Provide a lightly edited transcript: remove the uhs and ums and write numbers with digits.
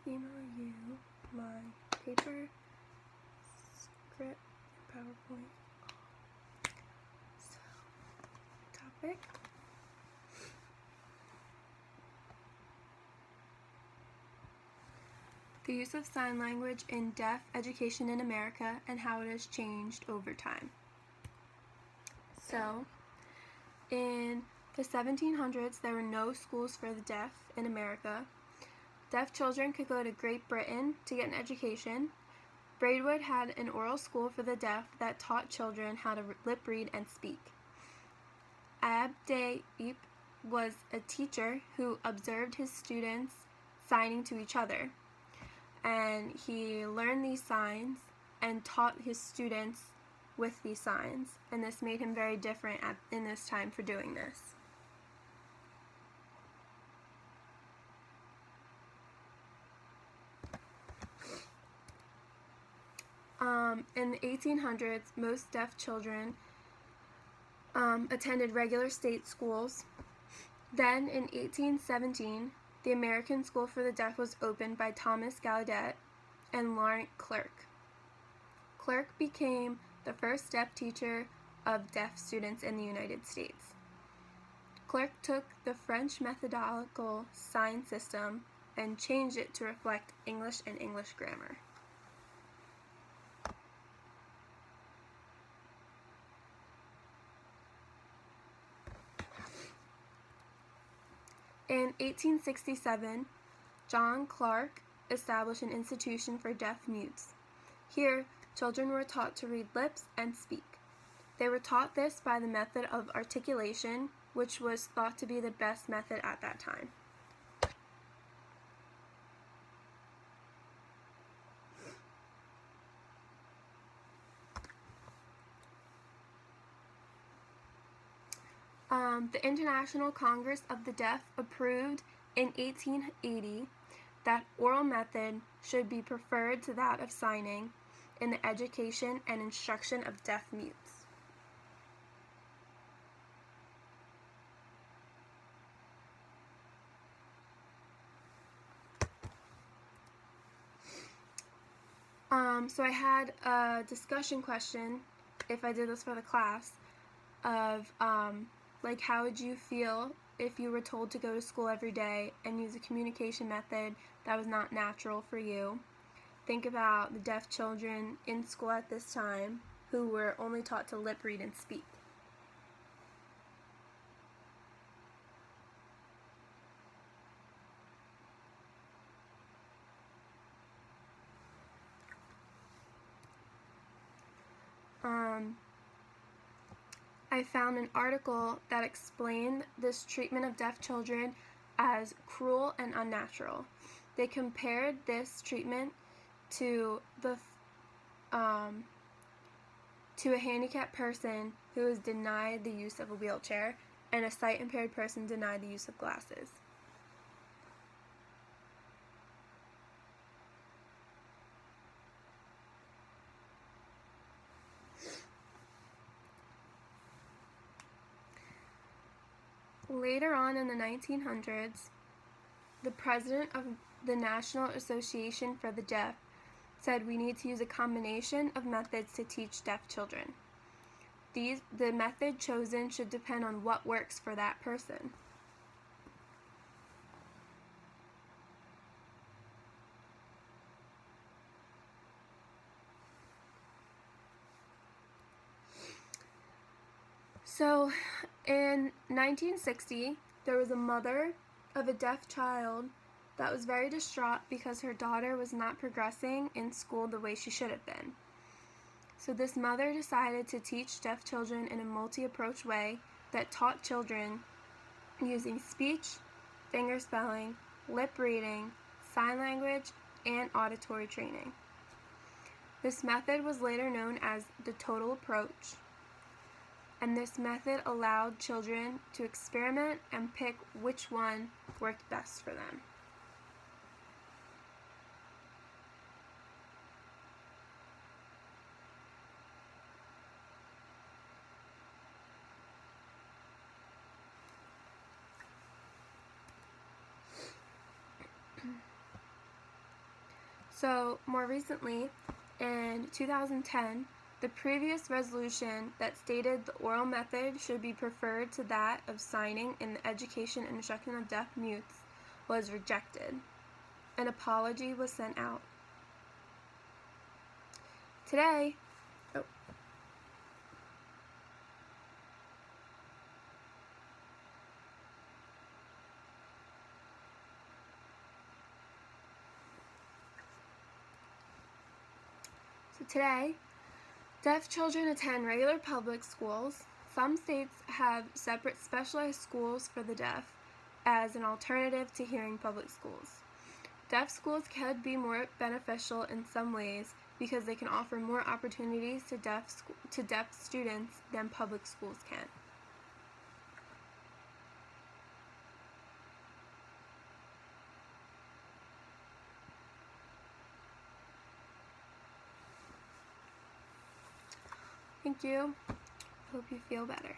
email you my paper, script, and PowerPoint. So, topic. The use of sign language in deaf education in America and how it has changed over time. So, in the 1700s, there were no schools for the deaf in America. Deaf children could go to Great Britain to get an education. Braidwood had an oral school for the deaf that taught children how to lip read and speak. Abde was a teacher who observed his students signing to each other, and he learned these signs and taught his students with these signs, and this made him very different in this time for doing this. In the 1800s, most deaf children attended regular state schools. Then, in 1817, the American School for the Deaf was opened by Thomas Gallaudet and Laurent Clerc. Clerc became the first deaf teacher of deaf students in the United States. Clerc took the French methodological sign system and changed it to reflect English and English grammar. In 1867, John Clark established an institution for deaf mutes. Here, children were taught to read lips and speak. They were taught this by the method of articulation, which was thought to be the best method at that time. The International Congress of the Deaf approved in 1880 that oral method should be preferred to that of signing in the education and instruction of deaf mutes. So I had a discussion question, if I did this for the class, of like, how would you feel if you were told to go to school every day and use a communication method that was not natural for you? Think about the deaf children in school at this time who were only taught to lip read and speak. I found an article that explained this treatment of deaf children as cruel and unnatural. They compared this treatment to a handicapped person who is denied the use of a wheelchair and a sight-impaired person denied the use of glasses. Later on in the 1900s, the president of the National Association for the Deaf said we need to use a combination of methods to teach deaf children. The method chosen should depend on what works for that person. So, in 1960, there was a mother of a deaf child that was very distraught because her daughter was not progressing in school the way she should have been. So this mother decided to teach deaf children in a multi-approach way that taught children using speech, finger spelling, lip reading, sign language, and auditory training. This method was later known as the total approach, and this method allowed children to experiment and pick which one worked best for them. So, more recently, in 2010, the previous resolution that stated the oral method should be preferred to that of signing in the education and instruction of deaf mutes was rejected. An apology was sent out. Today, Today, deaf children attend regular public schools. Some states have separate specialized schools for the deaf as an alternative to hearing public schools. Deaf schools could be more beneficial in some ways because they can offer more opportunities to deaf students than public schools can. Thank you. Hope you feel better.